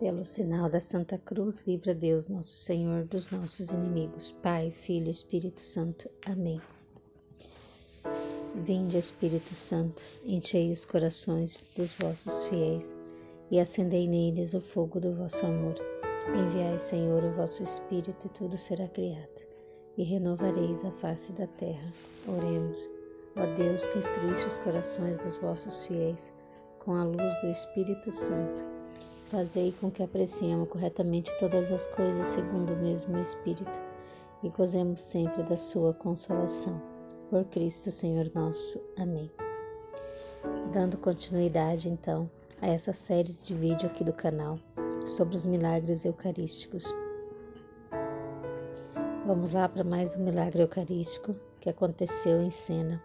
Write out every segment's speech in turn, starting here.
Pelo sinal da Santa Cruz, livra Deus, nosso Senhor, dos nossos inimigos. Pai, Filho e Espírito Santo. Amém. Vinde, Espírito Santo, enchei os corações dos vossos fiéis e acendei neles o fogo do vosso amor. Enviai, Senhor, o vosso Espírito e tudo será criado, e renovareis a face da terra. Oremos. Ó Deus, que instruíste os corações dos vossos fiéis com a luz do Espírito Santo, fazei com que apreciemos corretamente todas as coisas segundo o mesmo Espírito e gozemos sempre da sua consolação. Por Cristo, Senhor nosso. Amém. Dando continuidade, então, a essa série de vídeo aqui do canal sobre os milagres eucarísticos. Vamos lá para mais um milagre eucarístico que aconteceu em Cena.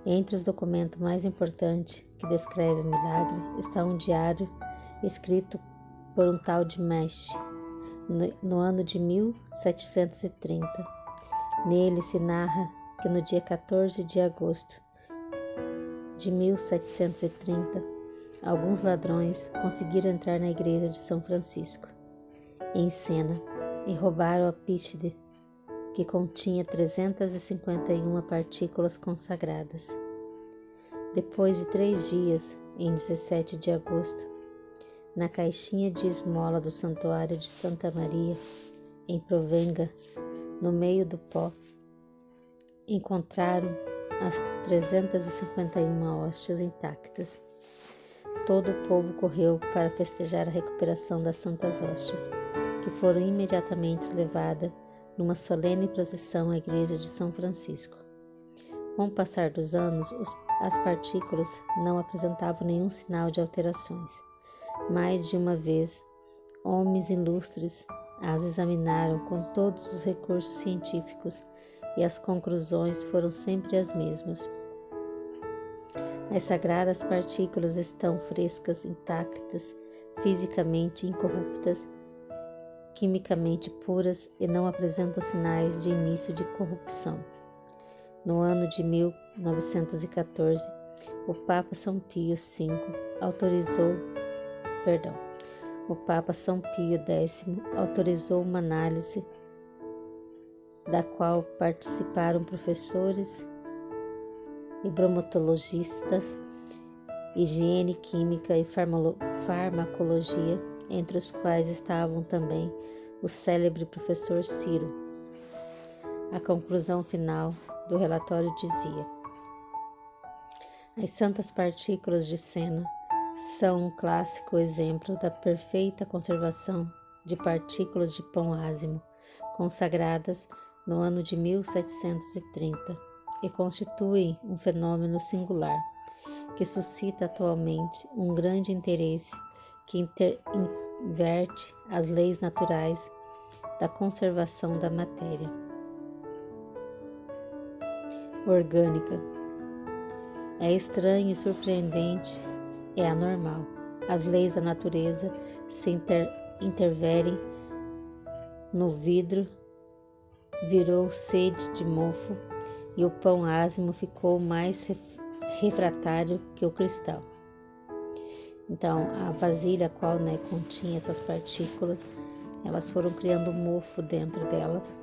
Entre os documentos mais importantes que descreve o milagre está um diário escrito por um tal de Mesh, no ano de 1730. Nele se narra que no dia 14 de agosto de 1730, alguns ladrões conseguiram entrar na igreja de São Francisco, em Cena, e roubaram a píxide, que continha 351 partículas consagradas. Depois de 3 dias, em 17 de agosto, na caixinha de esmola do Santuário de Santa Maria, em Provenga, no meio do pó, encontraram as 351 hóstias intactas. Todo o povo correu para festejar a recuperação das santas hóstias, que foram imediatamente levadas numa solene procissão à igreja de São Francisco. Com o passar dos anos, as partículas não apresentavam nenhum sinal de alterações. Mais de uma vez, homens ilustres as examinaram com todos os recursos científicos e as conclusões foram sempre as mesmas. As sagradas partículas estão frescas, intactas, fisicamente incorruptas, quimicamente puras e não apresentam sinais de início de corrupção. No ano de 1914, o Papa São Pio X autorizou uma análise da qual participaram professores e bromatologistas, higiene química e farmacologia, entre os quais estavam também o célebre professor Ciro. A conclusão final do relatório dizia: as santas partículas de Cena são um clássico exemplo da perfeita conservação de partículas de pão ázimo, consagradas no ano de 1730, e constituem um fenômeno singular, que suscita atualmente um grande interesse que inverte as leis naturais da conservação da matéria orgânica. É estranho e surpreendente, é anormal. As leis da natureza se interverem no vidro, virou sede de mofo, e o pão ázimo ficou mais refratário que o cristal. Então, a vasilha a qual continha essas partículas, elas foram criando mofo dentro delas,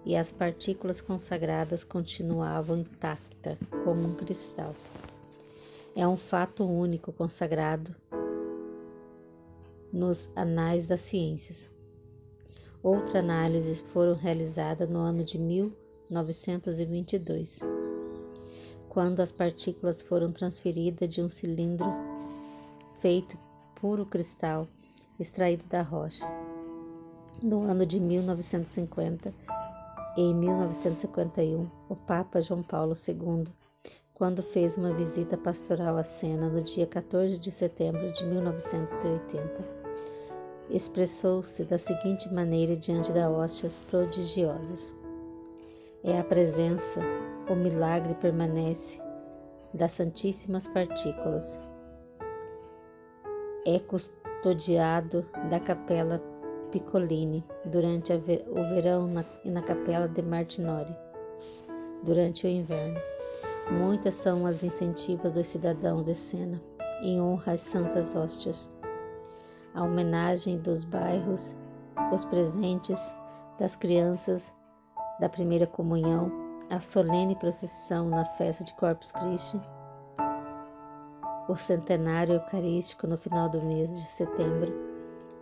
e as partículas consagradas continuavam intactas como um cristal. É um fato único consagrado nos anais das ciências. Outra análise foram realizada no ano de 1922, quando as partículas foram transferidas de um cilindro feito puro cristal extraído da rocha. No ano de 1950 e em 1951, o Papa João Paulo II, quando fez uma visita pastoral à Cena no dia 14 de setembro de 1980, expressou-se da seguinte maneira diante das hóstias prodigiosas: é a presença, o milagre permanece das santíssimas partículas. É custodiado da Capela Piccolini durante o verão e na Capela de Martinori durante o inverno. Muitas são as incentivas dos cidadãos de Cena em honra às santas hóstias. a homenagem dos bairros, os presentes das crianças da primeira comunhão, a solene procissão na festa de Corpus Christi, o centenário eucarístico no final do mês de setembro,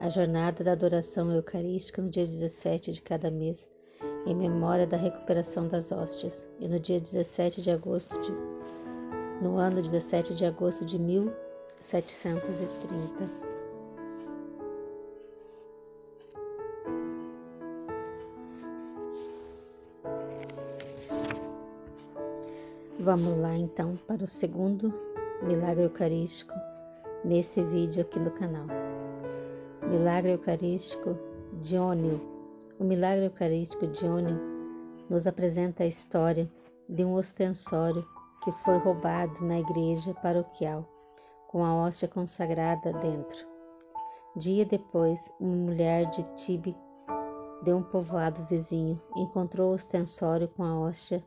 a jornada da adoração eucarística no dia 17 de cada mês, em memória da recuperação das hóstias, e no dia 17 de agosto no ano 17 de agosto de 1730. Vamos lá então para o segundo milagre eucarístico nesse vídeo aqui no canal. Milagre eucarístico de Ônio. O milagre eucarístico de Ônio nos apresenta a história de um ostensório que foi roubado na igreja paroquial, com a hóstia consagrada dentro. Dia depois, uma mulher de Tibe, de um povoado vizinho, encontrou o ostensório com a hóstia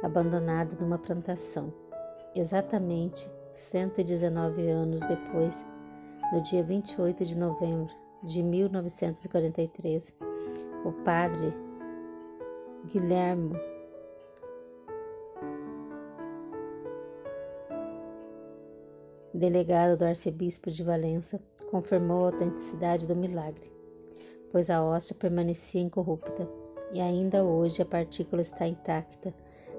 abandonado numa plantação. Exatamente 119 anos depois, no dia 28 de novembro de 1943, o padre Guilhermo delegado do arcebispo de Valença, confirmou a autenticidade do milagre, pois a hóstia permanecia incorrupta e ainda hoje a partícula está intacta,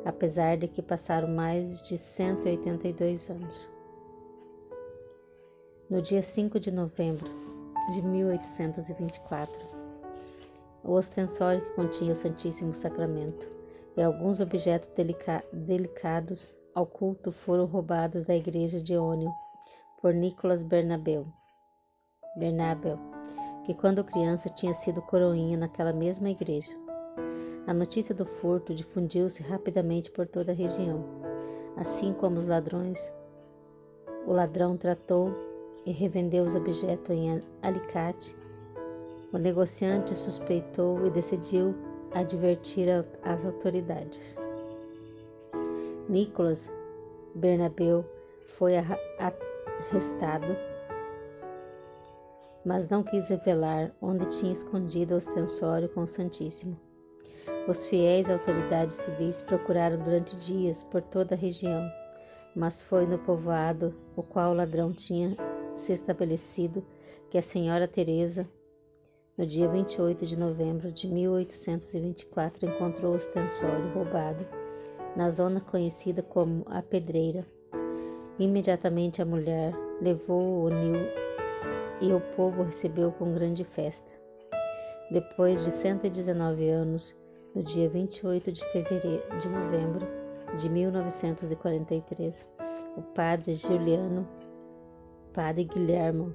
apesar de que passaram mais de 182 anos. No dia 5 de novembro de 1824, o ostensório que continha o Santíssimo Sacramento e alguns objetos delicados ao culto foram roubados da igreja de Ônio por Nicolas Bernabeu, que quando criança tinha sido coroinha naquela mesma igreja. A notícia do furto difundiu-se rapidamente por toda a região. Assim como os ladrões, o ladrão tratou e revendeu os objetos em Alicate. O negociante suspeitou e decidiu advertir as autoridades. Nicolas Bernabeu foi arrestado, mas não quis revelar onde tinha escondido o ostensório com o Santíssimo. Os fiéis e autoridades civis procuraram durante dias por toda a região, mas foi no povoado o qual o ladrão tinha se estabelecido que a senhora Teresa, no dia 28 de novembro de 1824, encontrou o ostensório roubado na zona conhecida como a Pedreira. Imediatamente a mulher levou-o ao Nil e o povo recebeu com grande festa. Depois de 119 anos, no dia 28 de novembro de 1943, o padre Guilhermo,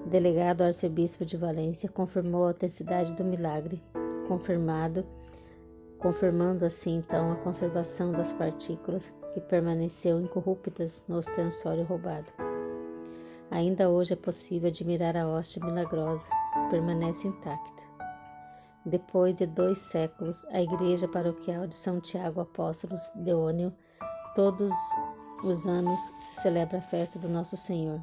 delegado ao arcebispo de Valência, confirmou a autenticidade do milagre, confirmando assim então a conservação das partículas que permaneceu incorruptas no ostensório roubado. Ainda hoje é possível admirar a hóstia milagrosa que permanece intacta. Depois de 2 séculos, a igreja paroquial de São Tiago Apóstolo de Ônio, todos os anos se celebra a festa do Nosso Senhor,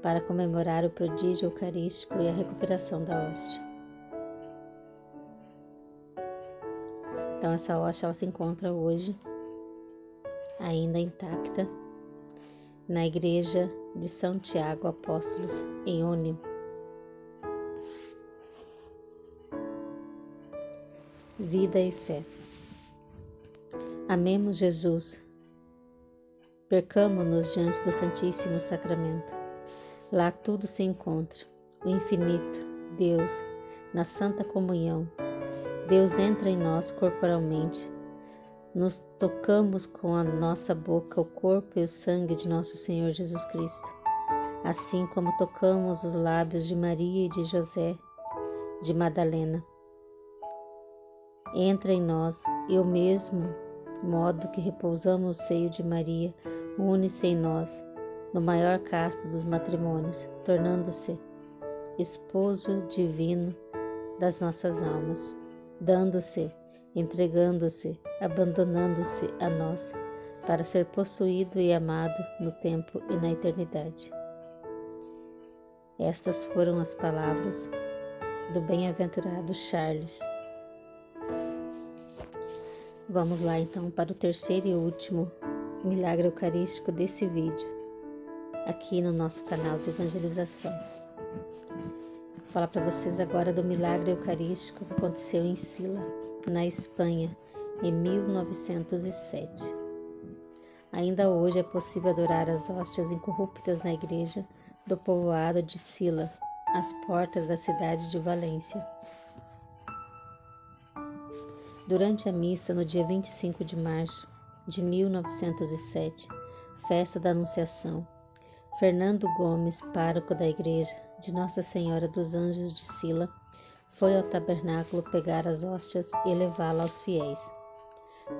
para comemorar o prodígio eucarístico e a recuperação da hóstia. Então essa hóstia ela se encontra hoje, ainda intacta, na igreja de São Tiago Apóstolo em Ônio. Vida e fé. Amemos Jesus. Percamo-nos diante do Santíssimo Sacramento. Lá tudo se encontra, o infinito, Deus, na Santa Comunhão. Deus entra em nós corporalmente. Nos tocamos com a nossa boca o corpo e o sangue de nosso Senhor Jesus Cristo, assim como tocamos os lábios de Maria e de José, de Madalena. Entra em nós e o mesmo modo que repousamos o seio de Maria, une-se em nós, no maior casto dos matrimônios, tornando-se esposo divino das nossas almas, dando-se, entregando-se, abandonando-se a nós, para ser possuído e amado no tempo e na eternidade. Estas foram as palavras do bem-aventurado Charles. Vamos lá então para o terceiro e último milagre eucarístico desse vídeo, aqui no nosso canal de evangelização. Vou falar para vocês agora do milagre eucarístico que aconteceu em Sila, na Espanha, em 1907. Ainda hoje é possível adorar as hóstias incorruptas na igreja do povoado de Sila, às portas da cidade de Valência. Durante a missa, no dia 25 de março de 1907, festa da Anunciação, Fernando Gomes, pároco da igreja de Nossa Senhora dos Anjos de Sila, foi ao tabernáculo pegar as hóstias e levá-las aos fiéis.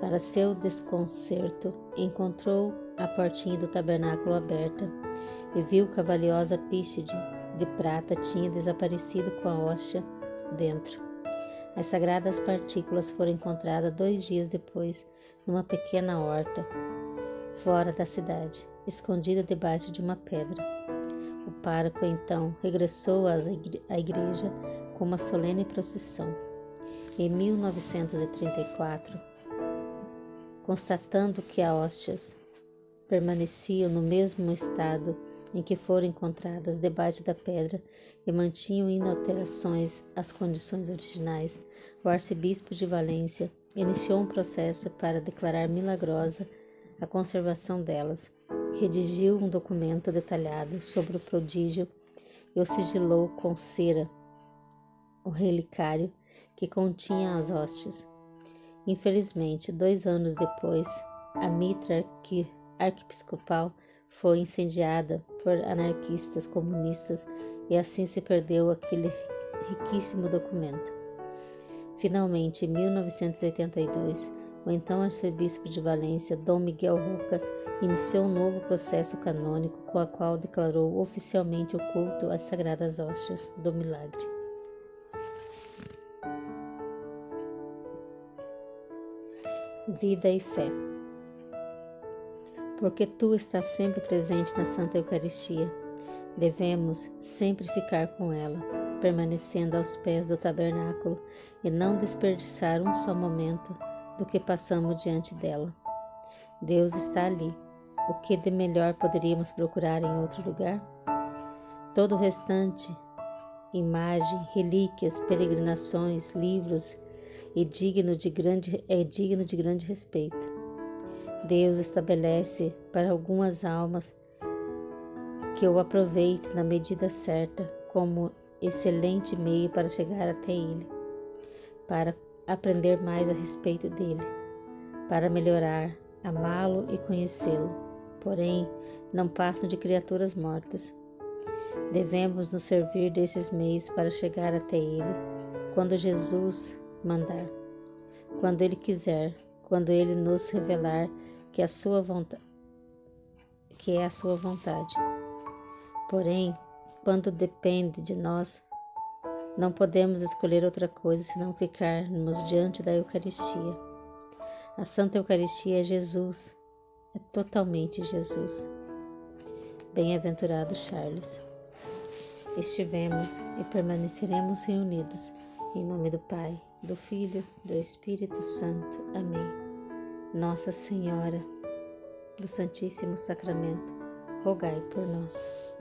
Para seu desconcerto, encontrou a portinha do tabernáculo aberta e viu que a valiosa píxide de prata tinha desaparecido com a hóstia dentro. As sagradas partículas foram encontradas 2 dias depois, numa pequena horta, fora da cidade, escondida debaixo de uma pedra. O pároco, então, regressou à igreja com uma solene procissão. Em 1934, constatando que as hóstias permaneciam no mesmo estado em que foram encontradas debaixo da pedra e mantinham inalterações as condições originais, o arcebispo de Valência iniciou um processo para declarar milagrosa a conservação delas. Redigiu um documento detalhado sobre o prodígio e o sigilou com cera o relicário que continha as hóstias. Infelizmente, 2 anos depois, a mitra arquiepiscopal foi incendiada por anarquistas comunistas e assim se perdeu aquele riquíssimo documento. Finalmente, em 1982, o então arcebispo de Valência, Dom Miguel Roca, iniciou um novo processo canônico com o qual declarou oficialmente o culto às sagradas hóstias do milagre. Vida e fé. Porque tu estás sempre presente na Santa Eucaristia, devemos sempre ficar com ela, permanecendo aos pés do tabernáculo e não desperdiçar um só momento do que passamos diante dela. Deus está ali. O que de melhor poderíamos procurar em outro lugar? Todo o restante, imagem, relíquias, peregrinações, livros, é digno de grande respeito. Deus estabelece para algumas almas que o aproveitem na medida certa como excelente meio para chegar até Ele, para aprender mais a respeito dele, para melhorar, amá-lo e conhecê-lo. Porém, não passam de criaturas mortas. Devemos nos servir desses meios para chegar até Ele, quando Jesus mandar, quando Ele quiser, quando Ele nos revelar que é a sua vontade. Porém, quando depende de nós, não podemos escolher outra coisa senão ficarmos diante da Eucaristia. A Santa Eucaristia é Jesus, é totalmente Jesus. Bem-aventurado Charles. Estivemos e permaneceremos reunidos em nome do Pai, do Filho, do Espírito Santo. Amém. Nossa Senhora do Santíssimo Sacramento, rogai por nós.